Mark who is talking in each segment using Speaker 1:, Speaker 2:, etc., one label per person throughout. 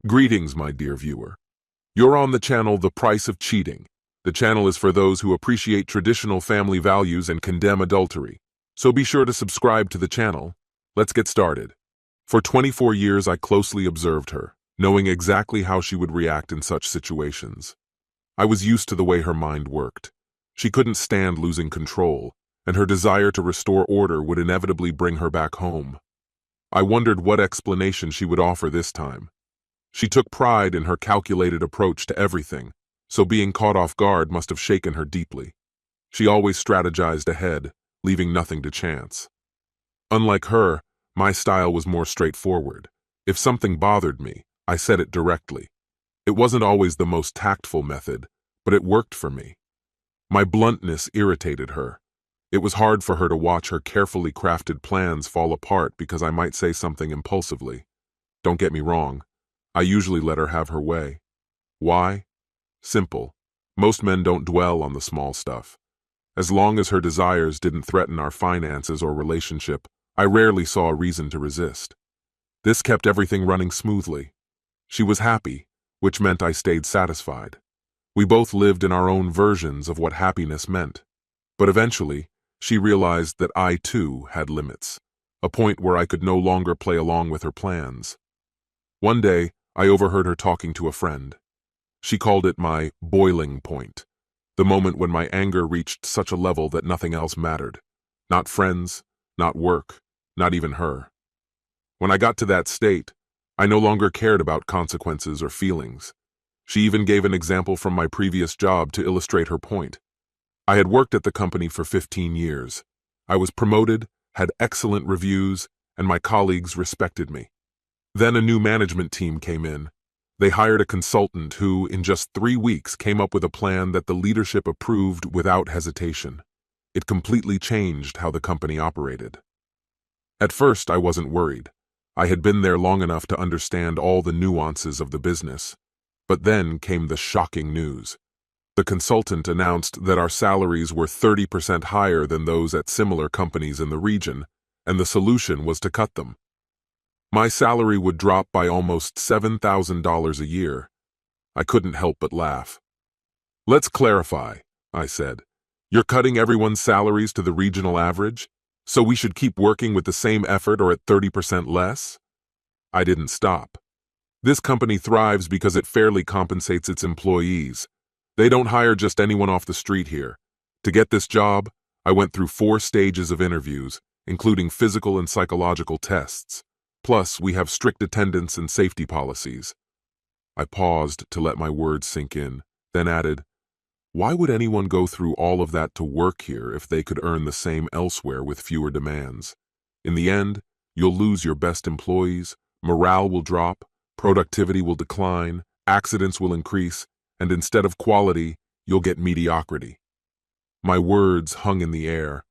Speaker 1: Greetings, my dear viewer. You're on the channel The Price of Cheating. The channel is for those who appreciate traditional family values and condemn adultery. So be sure to subscribe to the channel. Let's get started. For 24 years, I closely observed her, knowing exactly how she would react in such situations. I was used to the way her mind worked. She couldn't stand losing control, and her desire to restore order would inevitably bring her back home. I wondered what explanation she would offer this time. She took pride in her calculated approach to everything, so being caught off guard must have shaken her deeply. She always strategized ahead, leaving nothing to chance. Unlike her, my style was more straightforward. If something bothered me, I said it directly. It wasn't always the most tactful method, but it worked for me. My bluntness irritated her. It was hard for her to watch her carefully crafted plans fall apart because I might say something impulsively. Don't get me wrong. I usually let her have her way. Why? Simple. Most men don't dwell on the small stuff. As long as her desires didn't threaten our finances or relationship, I rarely saw a reason to resist. This kept everything running smoothly. She was happy, which meant I stayed satisfied. We both lived in our own versions of what happiness meant. But eventually, she realized that I too had limits, a point where I could no longer play along with her plans. One day, I overheard her talking to a friend. She called it my boiling point, the moment when my anger reached such a level that nothing else mattered. Not friends, not work, not even her. When I got to that state, I no longer cared about consequences or feelings. She even gave an example from my previous job to illustrate her point. I had worked at the company for 15 years. I was promoted, had excellent reviews, and my colleagues respected me. Then a new management team came in. They hired a consultant who, in just 3 weeks, came up with a plan that the leadership approved without hesitation. It completely changed how the company operated. At first, I wasn't worried. I had been there long enough to understand all the nuances of the business. But then came the shocking news. The consultant announced that our salaries were 30% higher than those at similar companies in the region, and the solution was to cut them. My salary would drop by almost $7,000 a year. I couldn't help but laugh. Let's clarify, I said. You're cutting everyone's salaries to the regional average, so we should keep working with the same effort or at 30% less? I didn't stop. This company thrives because it fairly compensates its employees. They don't hire just anyone off the street here. To get this job, I went through 4 stages of interviews, including physical and psychological tests. Plus, we have strict attendance and safety policies. I paused to let my words sink in, then added, why would anyone go through all of that to work here if they could earn the same elsewhere with fewer demands? In the end, you'll lose your best employees, morale will drop, productivity will decline, accidents will increase, and instead of quality, you'll get mediocrity. My words hung in the air.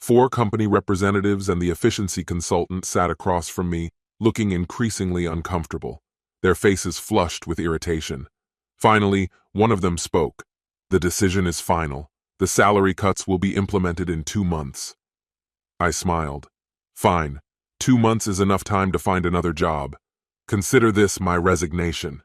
Speaker 1: 4 company representatives and the efficiency consultant sat across from me, looking increasingly uncomfortable, their faces flushed with irritation. Finally, one of them spoke. The decision is final. The salary cuts will be implemented in 2 months. I smiled. Fine. 2 months is enough time to find another job. Consider this my resignation.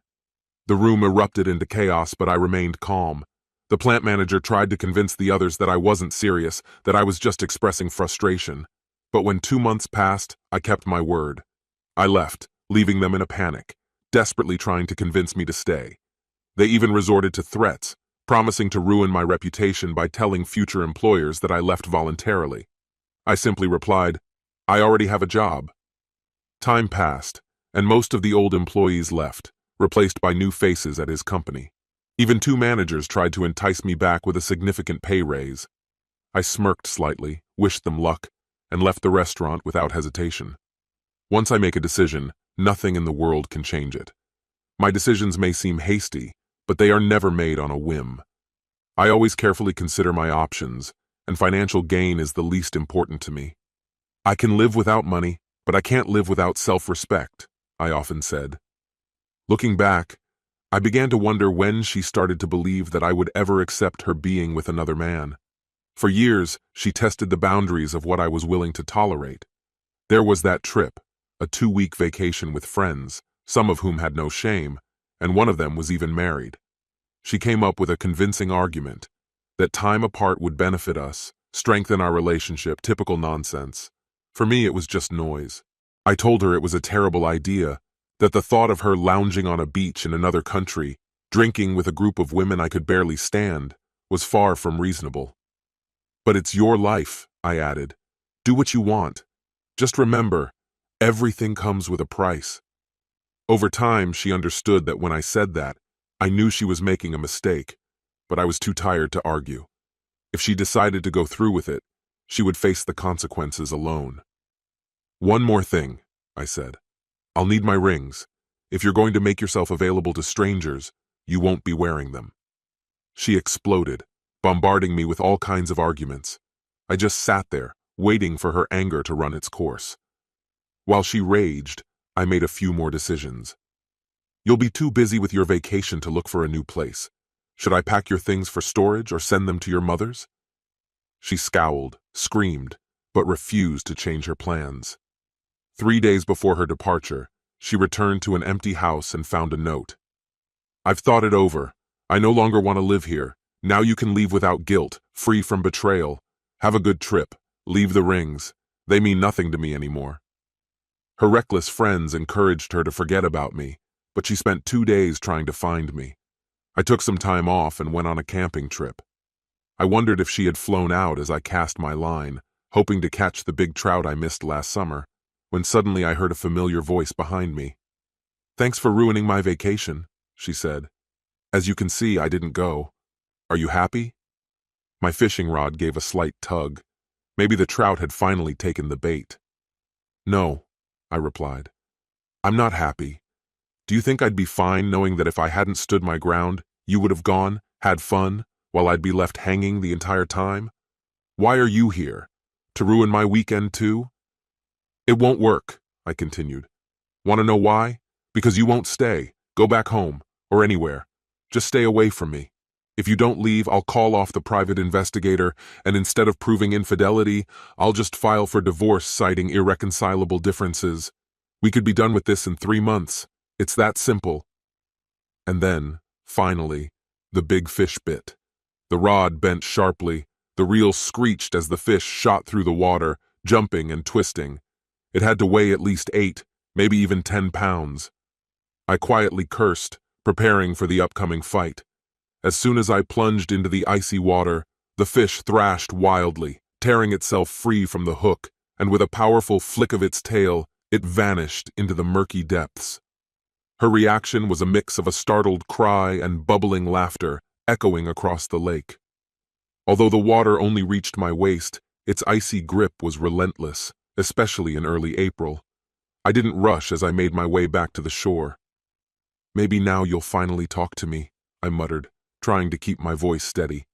Speaker 1: The room erupted into chaos, but I remained calm. The plant manager tried to convince the others that I wasn't serious, that I was just expressing frustration. But when 2 months passed, I kept my word. I left, leaving them in a panic, desperately trying to convince me to stay. They even resorted to threats, promising to ruin my reputation by telling future employers that I left voluntarily. I simply replied, I already have a job. Time passed, and most of the old employees left, replaced by new faces at his company. Even 2 managers tried to entice me back with a significant pay raise. I smirked slightly, wished them luck, and left the restaurant without hesitation. Once I make a decision, nothing in the world can change it. My decisions may seem hasty, but they are never made on a whim. I always carefully consider my options, and financial gain is the least important to me. I can live without money, but I can't live without self-respect, I often said. Looking back, I began to wonder when she started to believe that I would ever accept her being with another man. For years, she tested the boundaries of what I was willing to tolerate. There was that trip, a 2-week vacation with friends, some of whom had no shame, and one of them was even married. She came up with a convincing argument that time apart would benefit us, strengthen our relationship, typical nonsense. For me, it was just noise. I told her it was a terrible idea, that the thought of her lounging on a beach in another country, drinking with a group of women I could barely stand, was far from reasonable. But it's your life, I added. Do what you want. Just remember, everything comes with a price. Over time, she understood that when I said that, I knew she was making a mistake, but I was too tired to argue. If she decided to go through with it, she would face the consequences alone. One more thing, I said. I'll need my rings. If you're going to make yourself available to strangers, you won't be wearing them. She exploded, bombarding me with all kinds of arguments. I just sat there, waiting for her anger to run its course. While she raged, I made a few more decisions. You'll be too busy with your vacation to look for a new place. Should I pack your things for storage or send them to your mother's? She scowled, screamed, but refused to change her plans. 3 days before her departure, she returned to an empty house and found a note. I've thought it over. I no longer want to live here. Now you can leave without guilt, free from betrayal. Have a good trip. Leave the rings. They mean nothing to me anymore. Her reckless friends encouraged her to forget about me, but she spent 2 days trying to find me. I took some time off and went on a camping trip. I wondered if she had flown out as I cast my line, hoping to catch the big trout I missed last summer, when suddenly I heard a familiar voice behind me. Thanks for ruining my vacation, she said. As you can see, I didn't go. Are you happy? My fishing rod gave a slight tug. Maybe the trout had finally taken the bait. No, I replied. I'm not happy. Do you think I'd be fine knowing that if I hadn't stood my ground, you would have gone, had fun, while I'd be left hanging the entire time? Why are you here? To ruin my weekend too? It won't work, I continued. Want to know why? Because you won't stay, go back home, or anywhere. Just stay away from me. If you don't leave, I'll call off the private investigator, and instead of proving infidelity, I'll just file for divorce citing irreconcilable differences. We could be done with this in 3 months. It's that simple. And then, finally, the big fish bit. The rod bent sharply. The reel screeched as the fish shot through the water, jumping and twisting. It had to weigh at least 8, maybe even 10 pounds. I quietly cursed, preparing for the upcoming fight. As soon as I plunged into the icy water, the fish thrashed wildly, tearing itself free from the hook, and with a powerful flick of its tail, it vanished into the murky depths. Her reaction was a mix of a startled cry and bubbling laughter, echoing across the lake. Although the water only reached my waist, its icy grip was relentless, especially in early April. I didn't rush as I made my way back to the shore. Maybe now you'll finally talk to me, I muttered, trying to keep my voice steady.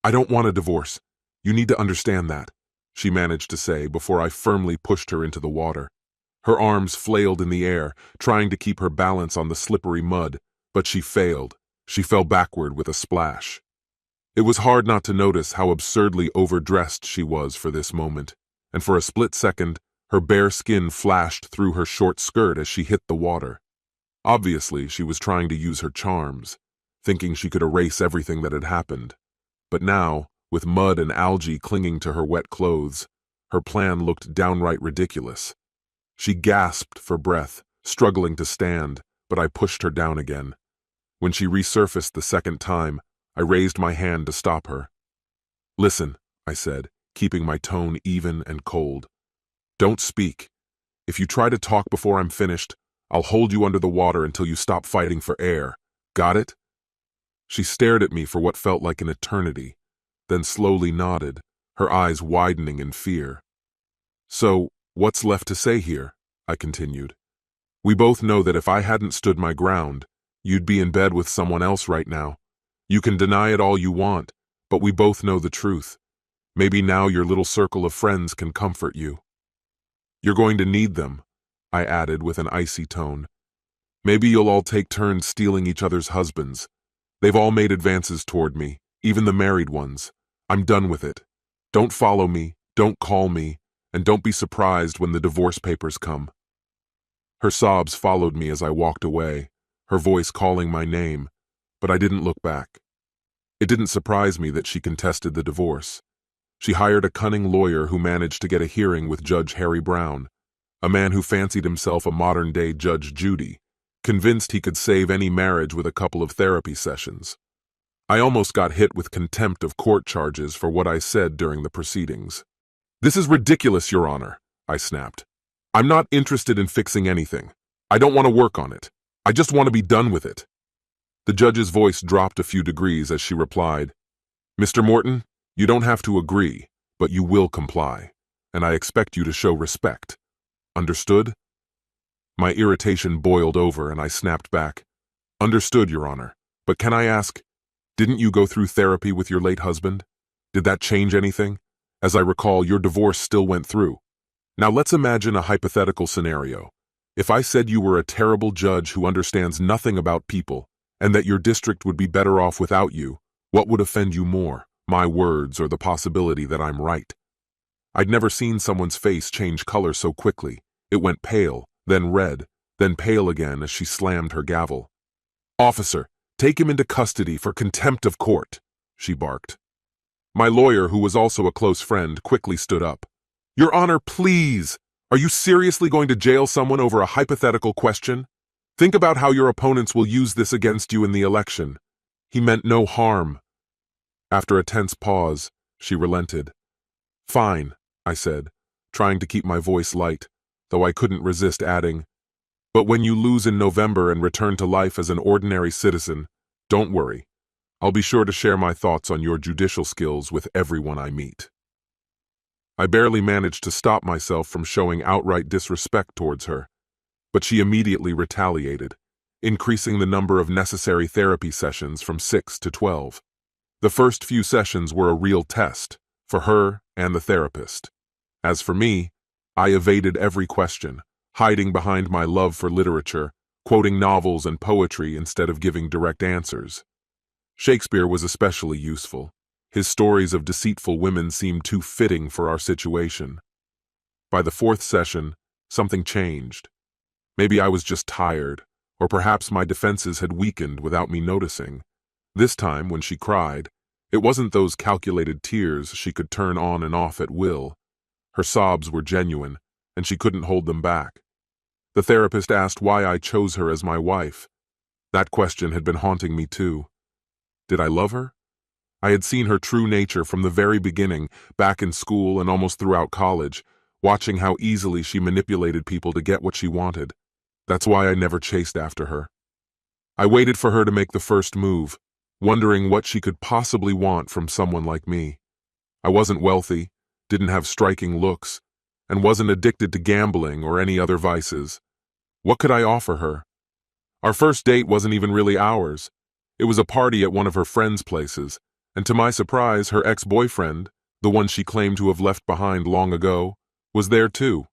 Speaker 1: I don't want a divorce. You need to understand that, she managed to say before I firmly pushed her into the water. Her arms flailed in the air, trying to keep her balance on the slippery mud, but she failed. She fell backward with a splash. It was hard not to notice how absurdly overdressed she was for this moment, and for a split second, her bare skin flashed through her short skirt as she hit the water. Obviously, she was trying to use her charms, thinking she could erase everything that had happened. But now, with mud and algae clinging to her wet clothes, her plan looked downright ridiculous. She gasped for breath, struggling to stand, but I pushed her down again. When she resurfaced the second time, I raised my hand to stop her. Listen, I said, keeping my tone even and cold. Don't speak. If you try to talk before I'm finished, I'll hold you under the water until you stop fighting for air. Got it? She stared at me for what felt like an eternity, then slowly nodded, her eyes widening in fear. So, what's left to say here? I continued. We both know that if I hadn't stood my ground, you'd be in bed with someone else right now. You can deny it all you want, but we both know the truth. Maybe now your little circle of friends can comfort you. You're going to need them, I added with an icy tone. Maybe you'll all take turns stealing each other's husbands. They've all made advances toward me, even the married ones. I'm done with it. Don't follow me, don't call me, and don't be surprised when the divorce papers come. Her sobs followed me as I walked away, her voice calling my name, but I didn't look back. It didn't surprise me that she contested the divorce. She hired a cunning lawyer who managed to get a hearing with Judge Harry Brown, a man who fancied himself a modern-day Judge Judy, convinced he could save any marriage with a couple of therapy sessions. I almost got hit with contempt of court charges for what I said during the proceedings. "This is ridiculous, Your Honor," I snapped. "I'm not interested in fixing anything. I don't want to work on it. I just want to be done with it." The judge's voice dropped a few degrees as she replied, "Mr. Morton, you don't have to agree, but you will comply, and I expect you to show respect. Understood?" My irritation boiled over and I snapped back, "Understood, Your Honor, but can I ask, didn't you go through therapy with your late husband? Did that change anything? As I recall, your divorce still went through. Now let's imagine a hypothetical scenario. If I said you were a terrible judge who understands nothing about people, and that your district would be better off without you, what would offend you more, my words or the possibility that I'm right?" I'd never seen someone's face change color so quickly. It went pale, then red, then pale again as she slammed her gavel. "Officer, take him into custody for contempt of court," she barked. My lawyer, who was also a close friend, quickly stood up. "Your Honor, please! Are you seriously going to jail someone over a hypothetical question? Think about how your opponents will use this against you in the election. He meant no harm." After a tense pause, she relented. "Fine," I said, trying to keep my voice light, though I couldn't resist adding, "but when you lose in November and return to life as an ordinary citizen, don't worry. I'll be sure to share my thoughts on your judicial skills with everyone I meet." I barely managed to stop myself from showing outright disrespect towards her, but she immediately retaliated, increasing the number of necessary therapy sessions from 6 to 12. The first few sessions were a real test, for her and the therapist. As for me, I evaded every question, hiding behind my love for literature, quoting novels and poetry instead of giving direct answers. Shakespeare was especially useful. His stories of deceitful women seemed too fitting for our situation. By the fourth session, something changed. Maybe I was just tired, or perhaps my defenses had weakened without me noticing. This time, when she cried, it wasn't those calculated tears she could turn on and off at will. Her sobs were genuine, and she couldn't hold them back. The therapist asked why I chose her as my wife. That question had been haunting me too. Did I love her? I had seen her true nature from the very beginning, back in school and almost throughout college, watching how easily she manipulated people to get what she wanted. That's why I never chased after her. I waited for her to make the first move, wondering what she could possibly want from someone like me. I wasn't wealthy, didn't have striking looks, and wasn't addicted to gambling or any other vices. What could I offer her? Our first date wasn't even really ours. It was a party at one of her friends' places, and to my surprise, her ex-boyfriend, the one she claimed to have left behind long ago, was there too.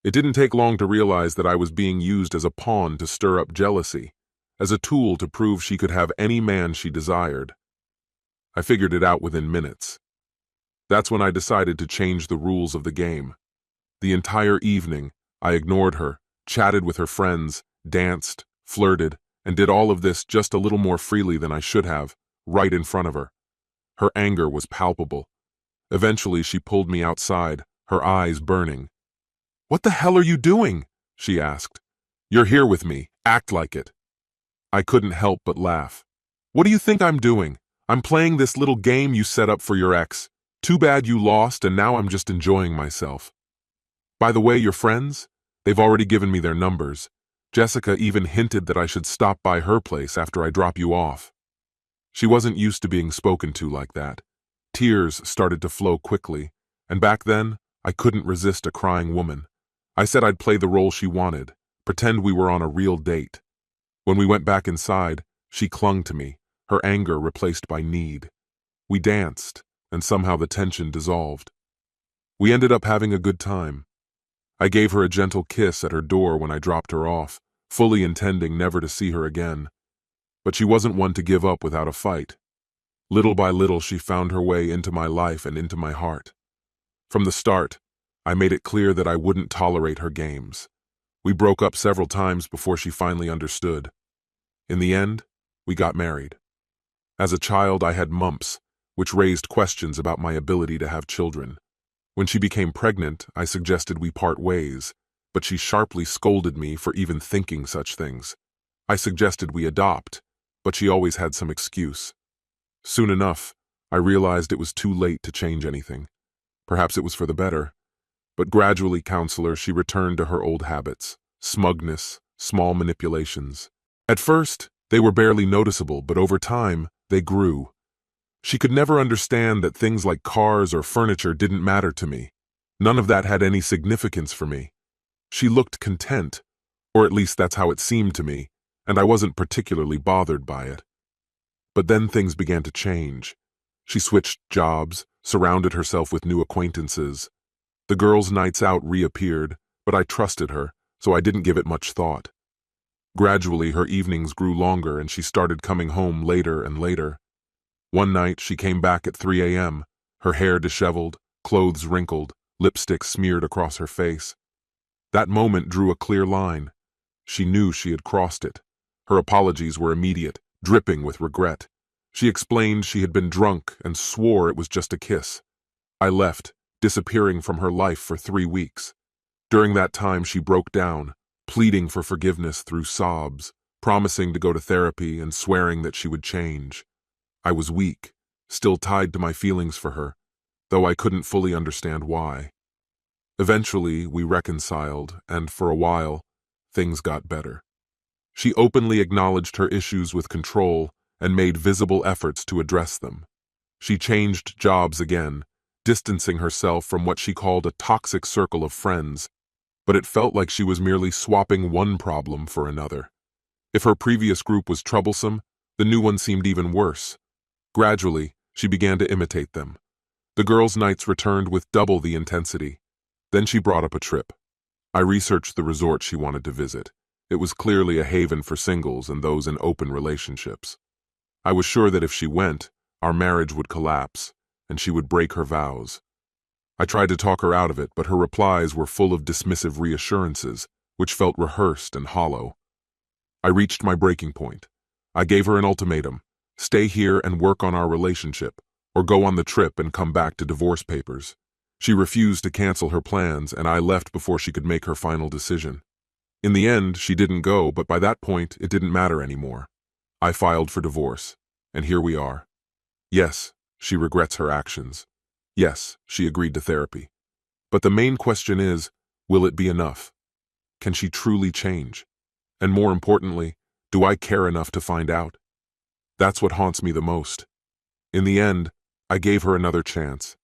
Speaker 1: It didn't take long to realize that I was being used as a pawn to stir up jealousy, as a tool to prove she could have any man she desired. I figured it out within minutes. That's when I decided to change the rules of the game. The entire evening, I ignored her, chatted with her friends, danced, flirted, and did all of this just a little more freely than I should have, right in front of her. Her anger was palpable. Eventually, she pulled me outside, her eyes burning. "What the hell are you doing?" she asked. "You're here with me. Act like it." I couldn't help but laugh. "What do you think I'm doing? I'm playing this little game you set up for your ex. Too bad you lost, and now I'm just enjoying myself. By the way, your friends? They've already given me their numbers. Jessica even hinted that I should stop by her place after I drop you off." She wasn't used to being spoken to like that. Tears started to flow quickly, and back then, I couldn't resist a crying woman. I said I'd play the role she wanted, pretend we were on a real date. When we went back inside, she clung to me, her anger replaced by need. We danced, and somehow the tension dissolved. We ended up having a good time. I gave her a gentle kiss at her door when I dropped her off, fully intending never to see her again. But she wasn't one to give up without a fight. Little by little, she found her way into my life and into my heart. From the start, I made it clear that I wouldn't tolerate her games. We broke up several times before she finally understood. In the end, we got married. As a child, I had mumps, which raised questions about my ability to have children. When she became pregnant, I suggested we part ways, but she sharply scolded me for even thinking such things. I suggested we adopt, but she always had some excuse. Soon enough, I realized it was too late to change anything. Perhaps it was for the better. But gradually, counselor, she returned to her old habits, smugness, small manipulations. At first, they were barely noticeable, but over time, they grew. She could never understand that things like cars or furniture didn't matter to me. None of that had any significance for me. She looked content, or at least that's how it seemed to me, and I wasn't particularly bothered by it. But then things began to change. She switched jobs, surrounded herself with new acquaintances. The girls' nights out reappeared, but I trusted her, so I didn't give it much thought. Gradually, her evenings grew longer and she started coming home later and later. One night, she came back at 3 a.m., her hair disheveled, clothes wrinkled, lipstick smeared across her face. That moment drew a clear line. She knew she had crossed it. Her apologies were immediate, dripping with regret. She explained she had been drunk and swore it was just a kiss. I left, disappearing from her life for 3 weeks. During that time, she broke down, pleading for forgiveness through sobs, promising to go to therapy and swearing that she would change. I was weak, still tied to my feelings for her, though I couldn't fully understand why. Eventually, we reconciled, and for a while, things got better. She openly acknowledged her issues with control and made visible efforts to address them. She changed jobs again, distancing herself from what she called a toxic circle of friends, but it felt like she was merely swapping one problem for another. If her previous group was troublesome, the new one seemed even worse. Gradually, she began to imitate them. The girls' nights returned with double the intensity. Then she brought up a trip. I researched the resort she wanted to visit. It was clearly a haven for singles and those in open relationships. I was sure that if she went, our marriage would collapse, and she would break her vows. I tried to talk her out of it, but her replies were full of dismissive reassurances, which felt rehearsed and hollow. I reached my breaking point. I gave her an ultimatum: stay here and work on our relationship, or go on the trip and come back to divorce papers. She refused to cancel her plans, and I left before she could make her final decision. In the end, she didn't go, but by that point, it didn't matter anymore. I filed for divorce, and here we are. Yes, she regrets her actions. Yes, she agreed to therapy. But the main question is, will it be enough? Can she truly change? And more importantly, do I care enough to find out? That's what haunts me the most. In the end, I gave her another chance,